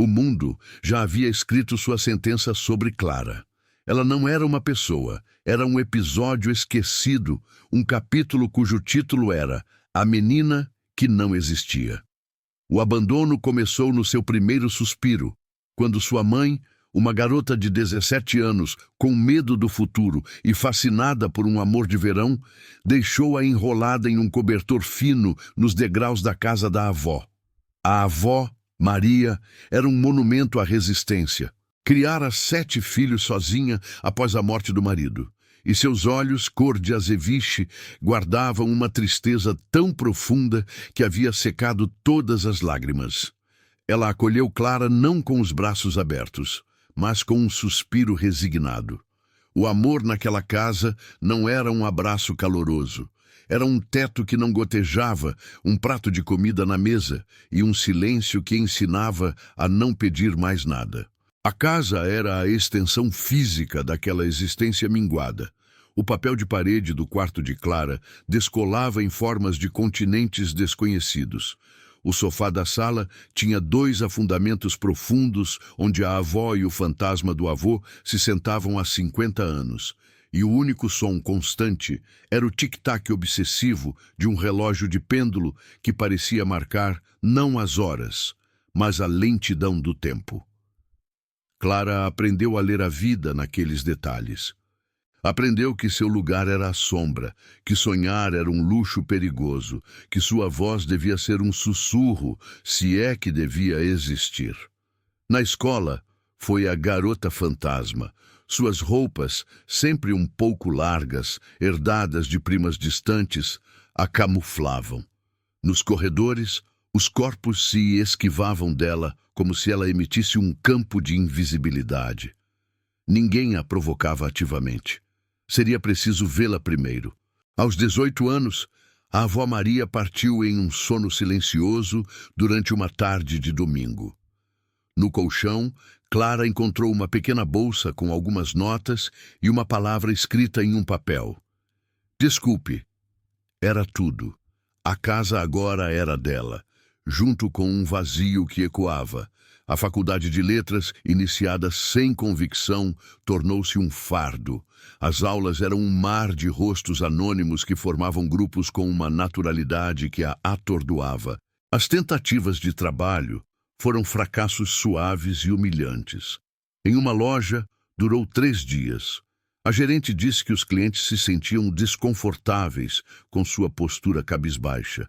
O mundo já havia escrito sua sentença sobre Clara. Ela não era uma pessoa, era um episódio esquecido, um capítulo cujo título era A Menina que Não Existia. O abandono começou no seu primeiro suspiro, quando sua mãe, uma garota de 17 anos, com medo do futuro e fascinada por um amor de verão, deixou-a enrolada em um cobertor fino nos degraus da casa da avó. A avó, Maria, era um monumento à resistência. Criara 7 filhos sozinha após a morte do marido, e seus olhos, cor de azeviche, guardavam uma tristeza tão profunda que havia secado todas as lágrimas. Ela acolheu Clara não com os braços abertos, mas com um suspiro resignado. O amor naquela casa não era um abraço caloroso. Era um teto que não gotejava, um prato de comida na mesa e um silêncio que ensinava a não pedir mais nada. A casa era a extensão física daquela existência minguada. O papel de parede do quarto de Clara descolava em formas de continentes desconhecidos. O sofá da sala tinha 2 afundamentos profundos onde a avó e o fantasma do avô se sentavam há 50 anos. E o único som constante era o tic-tac obsessivo de um relógio de pêndulo que parecia marcar não as horas, mas a lentidão do tempo. Clara aprendeu a ler a vida naqueles detalhes. Aprendeu que seu lugar era a sombra, que sonhar era um luxo perigoso, que sua voz devia ser um sussurro, se é que devia existir. Na escola, foi a garota fantasma. Suas roupas, sempre um pouco largas, herdadas de primas distantes, a camuflavam. Nos corredores, os corpos se esquivavam dela como se ela emitisse um campo de invisibilidade. Ninguém a provocava ativamente. Seria preciso vê-la primeiro. Aos 18 anos, a avó Maria partiu em um sono silencioso durante uma tarde de domingo. No colchão, Clara encontrou uma pequena bolsa com algumas notas e uma palavra escrita em um papel. Desculpe. Era tudo. A casa agora era dela, junto com um vazio que ecoava. A faculdade de letras, iniciada sem convicção, tornou-se um fardo. As aulas eram um mar de rostos anônimos que formavam grupos com uma naturalidade que a atordoava. As tentativas de trabalho foram fracassos suaves e humilhantes. Em uma loja, durou 3 dias. A gerente disse que os clientes se sentiam desconfortáveis com sua postura cabisbaixa.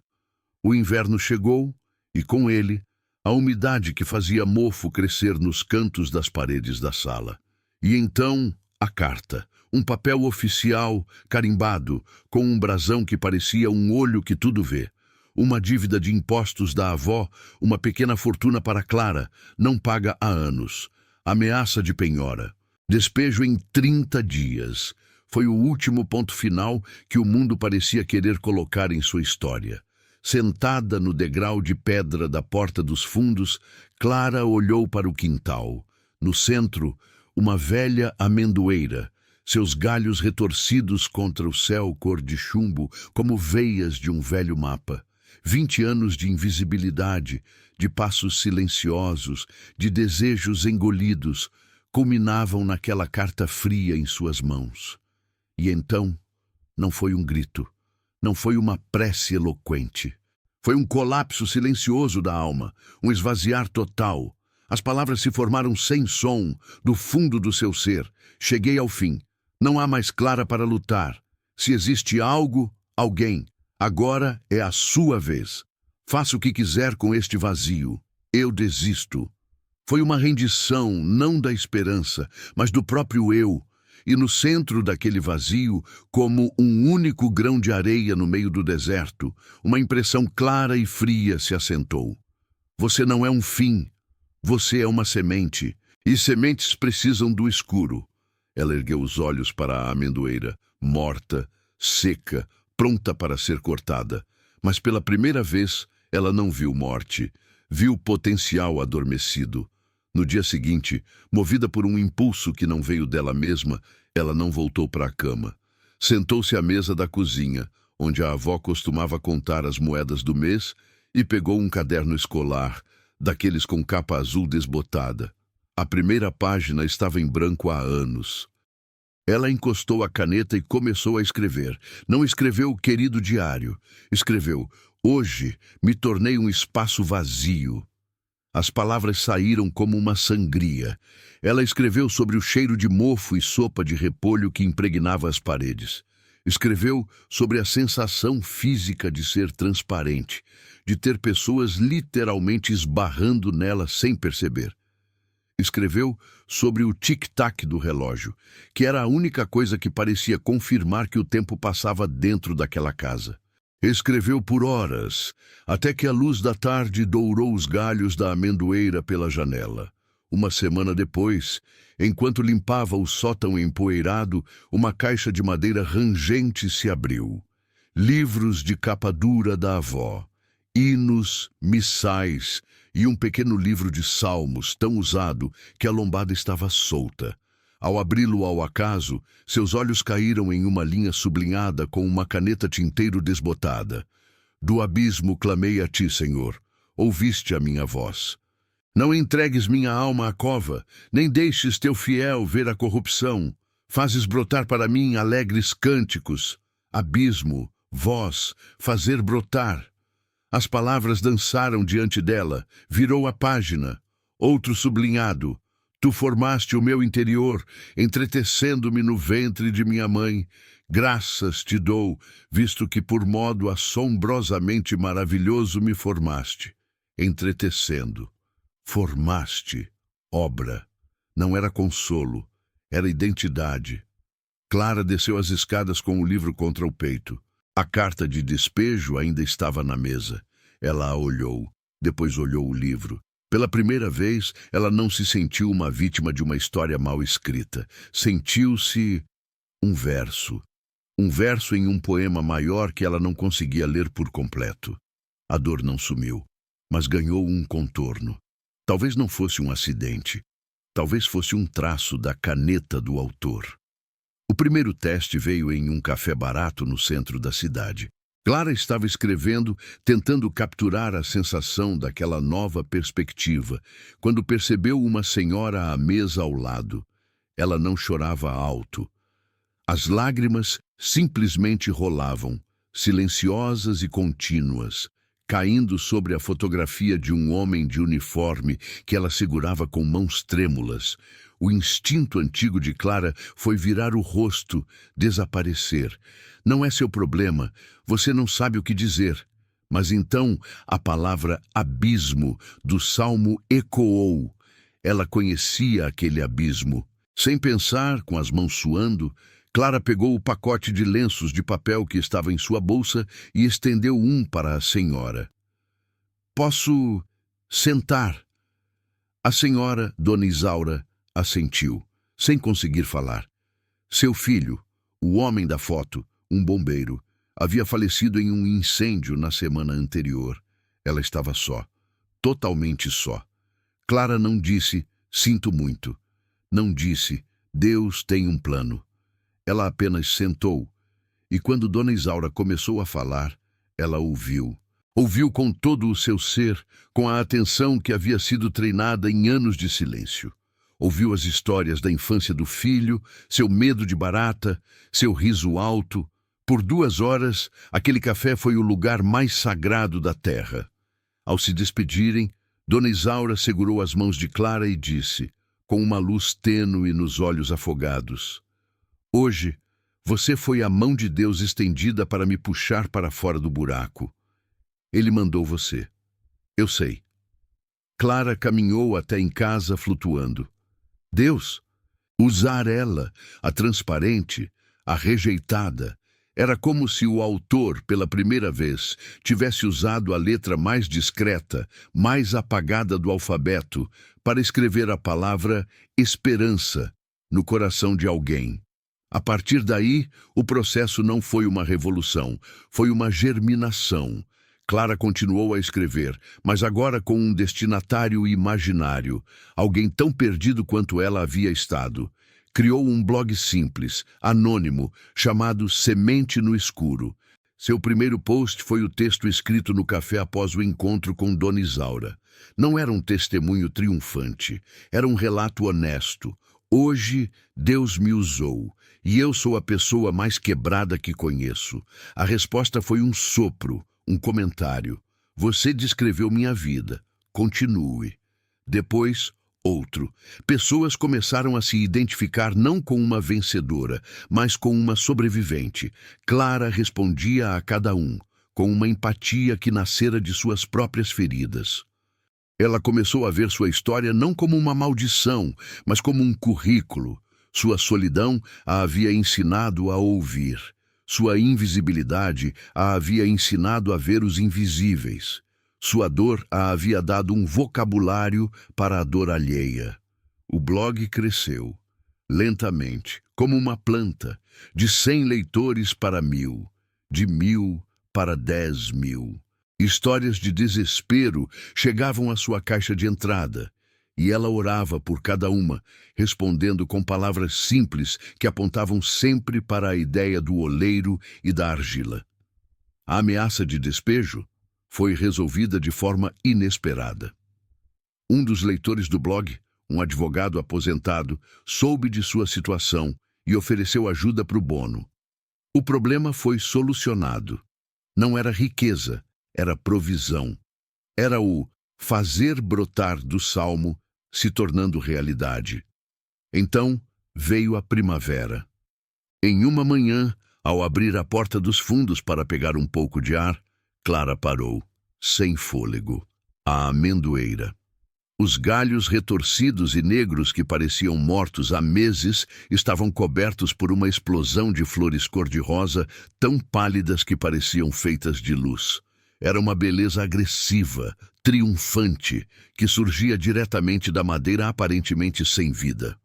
O inverno chegou e, com ele, a umidade que fazia mofo crescer nos cantos das paredes da sala. E então, a carta. Um papel oficial, carimbado, com um brasão que parecia um olho que tudo vê. Uma dívida de impostos da avó, uma pequena fortuna para Clara, não paga há anos. Ameaça de penhora. Despejo em 30 dias. Foi o último ponto final que o mundo parecia querer colocar em sua história. Sentada no degrau de pedra da porta dos fundos, Clara olhou para o quintal. No centro, uma velha amendoeira, seus galhos retorcidos contra o céu cor de chumbo, como veias de um velho mapa. 20 anos de invisibilidade, de passos silenciosos, de desejos engolidos, culminavam naquela carta fria em suas mãos. E então, não foi um grito, não foi uma prece eloquente. Foi um colapso silencioso da alma, um esvaziar total. As palavras se formaram sem som, do fundo do seu ser. Cheguei ao fim. Não há mais Clara para lutar. Se existe algo, alguém, agora é a sua vez. Faça o que quiser com este vazio. Eu desisto. Foi uma rendição, não da esperança, mas do próprio eu. E no centro daquele vazio, como um único grão de areia no meio do deserto, uma impressão clara e fria se assentou. Você não é um fim. Você é uma semente. E sementes precisam do escuro. Ela ergueu os olhos para a amendoeira, morta, seca, pronta para ser cortada. Mas pela primeira vez, ela não viu morte. Viu potencial adormecido. No dia seguinte, movida por um impulso que não veio dela mesma, ela não voltou para a cama. Sentou-se à mesa da cozinha, onde a avó costumava contar as moedas do mês, e pegou um caderno escolar, daqueles com capa azul desbotada. A primeira página estava em branco há anos. Ela encostou a caneta e começou a escrever. Não escreveu o querido diário. Escreveu: hoje me tornei um espaço vazio. As palavras saíram como uma sangria. Ela escreveu sobre o cheiro de mofo e sopa de repolho que impregnava as paredes. Escreveu sobre a sensação física de ser transparente, de ter pessoas literalmente esbarrando nela sem perceber. Escreveu sobre o tic-tac do relógio, que era a única coisa que parecia confirmar que o tempo passava dentro daquela casa. Escreveu por horas, até que a luz da tarde dourou os galhos da amendoeira pela janela. Uma semana depois, enquanto limpava o sótão empoeirado, uma caixa de madeira rangente se abriu. Livros de capa dura da avó, hinos, missais e um pequeno livro de salmos tão usado que a lombada estava solta. Ao abri-lo ao acaso, seus olhos caíram em uma linha sublinhada com uma caneta tinteiro desbotada. Do abismo clamei a ti, Senhor. Ouviste a minha voz. Não entregues minha alma à cova, nem deixes teu fiel ver a corrupção. Fazes brotar para mim alegres cânticos. Abismo, voz, fazer brotar. As palavras dançaram diante dela, virou a página. Outro sublinhado. Tu formaste o meu interior, entretecendo-me no ventre de minha mãe. Graças te dou, visto que por modo assombrosamente maravilhoso me formaste. Entretecendo. Formaste. Obra. Não era consolo, era identidade. Clara desceu as escadas com o livro contra o peito. A carta de despejo ainda estava na mesa. Ela a olhou, depois olhou o livro. Pela primeira vez, ela não se sentiu uma vítima de uma história mal escrita. Sentiu-se um verso. Um verso em um poema maior que ela não conseguia ler por completo. A dor não sumiu, mas ganhou um contorno. Talvez não fosse um acidente. Talvez fosse um traço da caneta do autor. O primeiro teste veio em um café barato no centro da cidade. Clara estava escrevendo, tentando capturar a sensação daquela nova perspectiva, quando percebeu uma senhora à mesa ao lado. Ela não chorava alto. As lágrimas simplesmente rolavam, silenciosas e contínuas, caindo sobre a fotografia de um homem de uniforme que ela segurava com mãos trêmulas. O instinto antigo de Clara foi virar o rosto, desaparecer. Não é seu problema, você não sabe o que dizer. Mas então a palavra abismo do salmo ecoou. Ela conhecia aquele abismo. Sem pensar, com as mãos suando, Clara pegou o pacote de lenços de papel que estava em sua bolsa e estendeu um para a senhora. Posso sentar? A senhora, Dona Isaura, assentiu, sem conseguir falar. Seu filho, o homem da foto, um bombeiro, havia falecido em um incêndio na semana anterior. Ela estava só, totalmente só. Clara não disse, sinto muito. Não disse, Deus tem um plano. Ela apenas sentou, e quando Dona Isaura começou a falar, ela ouviu. Ouviu com todo o seu ser, com a atenção que havia sido treinada em anos de silêncio. Ouviu as histórias da infância do filho, seu medo de barata, seu riso alto. Por 2 horas, aquele café foi o lugar mais sagrado da terra. Ao se despedirem, Dona Isaura segurou as mãos de Clara e disse, com uma luz tênue nos olhos afogados, hoje, você foi a mão de Deus estendida para me puxar para fora do buraco. Ele mandou você. Eu sei. Clara caminhou até em casa flutuando. Deus, usar ela, a transparente, a rejeitada, era como se o autor, pela primeira vez, tivesse usado a letra mais discreta, mais apagada do alfabeto, para escrever a palavra esperança no coração de alguém. A partir daí, o processo não foi uma revolução, foi uma germinação. Clara continuou a escrever, mas agora com um destinatário imaginário, alguém tão perdido quanto ela havia estado. Criou um blog simples, anônimo, chamado Semente no Escuro. Seu primeiro post foi o texto escrito no café após o encontro com Dona Isaura. Não era um testemunho triunfante, era um relato honesto. Hoje, Deus me usou, e eu sou a pessoa mais quebrada que conheço. A resposta foi um sopro, um comentário. Você descreveu minha vida. Continue. Depois, outro. Pessoas começaram a se identificar não com uma vencedora, mas com uma sobrevivente. Clara respondia a cada um, com uma empatia que nascera de suas próprias feridas. Ela começou a ver sua história não como uma maldição, mas como um currículo. Sua solidão a havia ensinado a ouvir. Sua invisibilidade a havia ensinado a ver os invisíveis. Sua dor a havia dado um vocabulário para a dor alheia. O blog cresceu, lentamente, como uma planta, de 100 leitores para 1000, de 1000 para 10.000. Histórias de desespero chegavam à sua caixa de entrada, e ela orava por cada uma, respondendo com palavras simples que apontavam sempre para a ideia do oleiro e da argila. A ameaça de despejo foi resolvida de forma inesperada. Um dos leitores do blog, um advogado aposentado, soube de sua situação e ofereceu ajuda pro Bono. O problema foi solucionado. Não era riqueza, era provisão. Era o fazer brotar do salmo se tornando realidade. Então veio a primavera. Em uma manhã, ao abrir a porta dos fundos para pegar um pouco de ar, Clara parou, sem fôlego. A amendoeira. Os galhos retorcidos e negros que pareciam mortos há meses estavam cobertos por uma explosão de flores cor-de-rosa tão pálidas que pareciam feitas de luz. Era uma beleza agressiva, triunfante, que surgia diretamente da madeira aparentemente sem vida.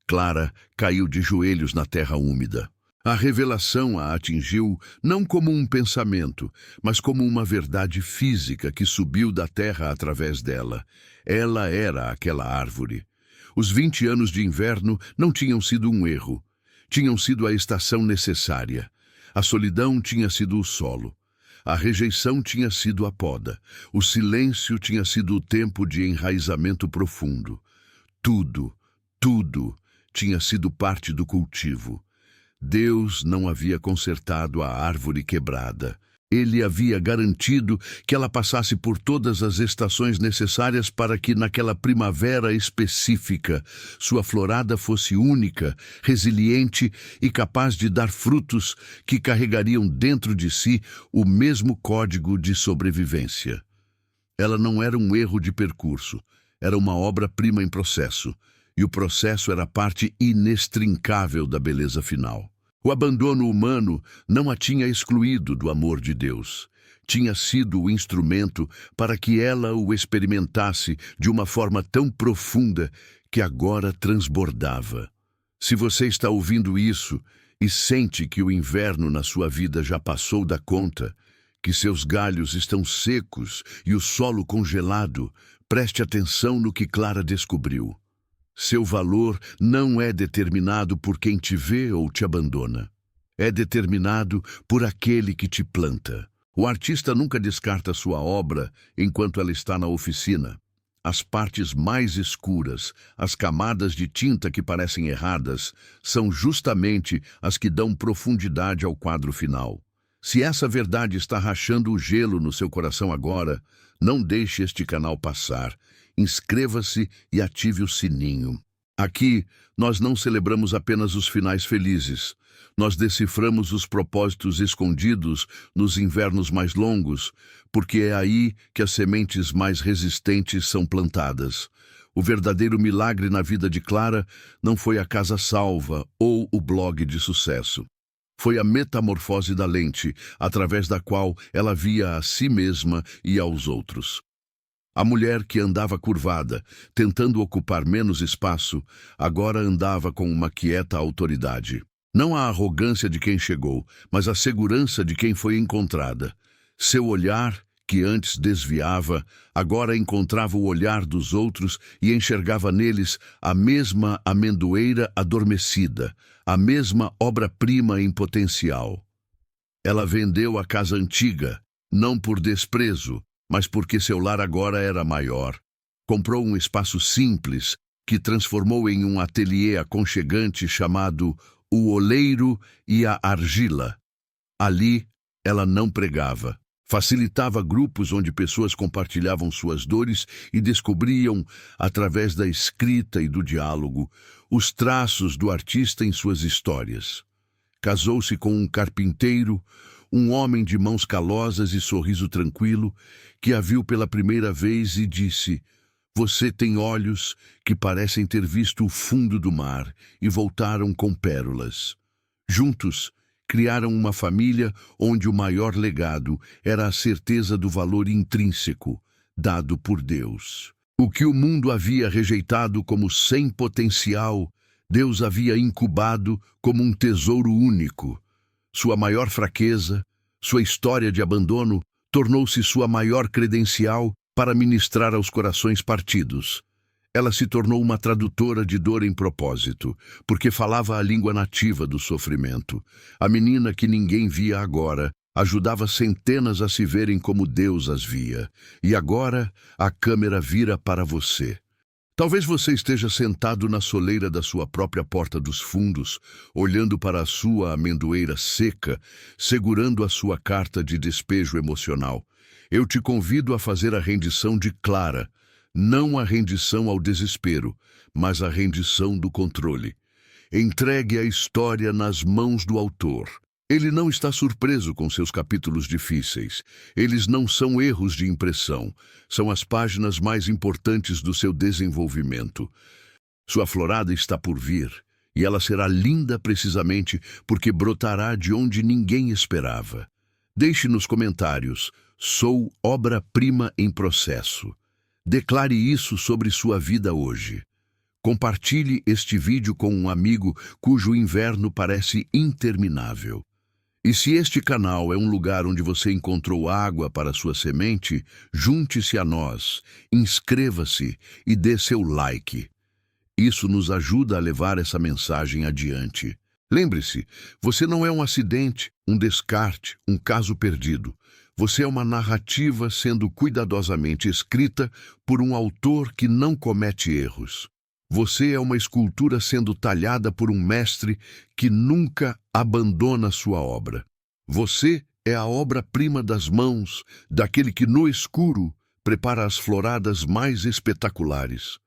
Clara caiu de joelhos na terra úmida. A revelação a atingiu não como um pensamento, mas como uma verdade física que subiu da terra através dela. Ela era aquela árvore. Os 20 anos de inverno não tinham sido um erro. Tinham sido a estação necessária. A solidão tinha sido o solo. A rejeição tinha sido a poda. O silêncio tinha sido o tempo de enraizamento profundo. Tudo tinha sido parte do cultivo. Deus não havia consertado a árvore quebrada. Ele havia garantido que ela passasse por todas as estações necessárias para que, naquela primavera específica, sua florada fosse única, resiliente e capaz de dar frutos que carregariam dentro de si o mesmo código de sobrevivência. Ela não era um erro de percurso, era uma obra-prima em processo, e o processo era parte inextrincável da beleza final. O abandono humano não a tinha excluído do amor de Deus. Tinha sido o instrumento para que ela o experimentasse de uma forma tão profunda que agora transbordava. Se você está ouvindo isso e sente que o inverno na sua vida já passou da conta, que seus galhos estão secos e o solo congelado, preste atenção no que Clara descobriu. Seu valor não é determinado por quem te vê ou te abandona. É determinado por aquele que te planta. O artista nunca descarta sua obra enquanto ela está na oficina. As partes mais escuras, as camadas de tinta que parecem erradas, são justamente as que dão profundidade ao quadro final. Se essa verdade está rachando o gelo no seu coração agora, não deixe este canal passar. Inscreva-se e ative o sininho. Aqui, nós não celebramos apenas os finais felizes. Nós deciframos os propósitos escondidos nos invernos mais longos, porque é aí que as sementes mais resistentes são plantadas. O verdadeiro milagre na vida de Clara não foi a casa salva ou o blog de sucesso. Foi a metamorfose da lente, através da qual ela via a si mesma e aos outros. A mulher que andava curvada, tentando ocupar menos espaço, agora andava com uma quieta autoridade. Não a arrogância de quem chegou, mas a segurança de quem foi encontrada. Seu olhar, que antes desviava, agora encontrava o olhar dos outros e enxergava neles a mesma amendoeira adormecida, a mesma obra-prima em potencial. Ela vendeu a casa antiga, não por desprezo, mas porque seu lar agora era maior. Comprou um espaço simples que transformou em um ateliê aconchegante chamado O Oleiro e a Argila. Ali, ela não pregava. Facilitava grupos onde pessoas compartilhavam suas dores e descobriam, através da escrita e do diálogo, os traços do artista em suas histórias. Casou-se com um carpinteiro, um homem de mãos calosas e sorriso tranquilo, que a viu pela primeira vez e disse: "Você tem olhos que parecem ter visto o fundo do mar", e voltaram com pérolas. Juntos, criaram uma família onde o maior legado era a certeza do valor intrínseco, dado por Deus. O que o mundo havia rejeitado como sem potencial, Deus havia incubado como um tesouro único. Sua maior fraqueza, sua história de abandono, tornou-se sua maior credencial para ministrar aos corações partidos. Ela se tornou uma tradutora de dor em propósito, porque falava a língua nativa do sofrimento. A menina que ninguém via agora ajudava centenas a se verem como Deus as via. E agora a câmera vira para você. Talvez você esteja sentado na soleira da sua própria porta dos fundos, olhando para a sua amendoeira seca, segurando a sua carta de despejo emocional. Eu te convido a fazer a rendição de Clara, não a rendição ao desespero, mas a rendição do controle. Entregue a história nas mãos do autor. Ele não está surpreso com seus capítulos difíceis. Eles não são erros de impressão. São as páginas mais importantes do seu desenvolvimento. Sua florada está por vir, e ela será linda precisamente porque brotará de onde ninguém esperava. Deixe nos comentários: "Sou obra-prima em processo". Declare isso sobre sua vida hoje. Compartilhe este vídeo com um amigo cujo inverno parece interminável. E se este canal é um lugar onde você encontrou água para sua semente, junte-se a nós, inscreva-se e dê seu like. Isso nos ajuda a levar essa mensagem adiante. Lembre-se, você não é um acidente, um descarte, um caso perdido. Você é uma narrativa sendo cuidadosamente escrita por um autor que não comete erros. Você é uma escultura sendo talhada por um mestre que nunca abandona sua obra. Você é a obra-prima das mãos daquele que no escuro prepara as floradas mais espetaculares.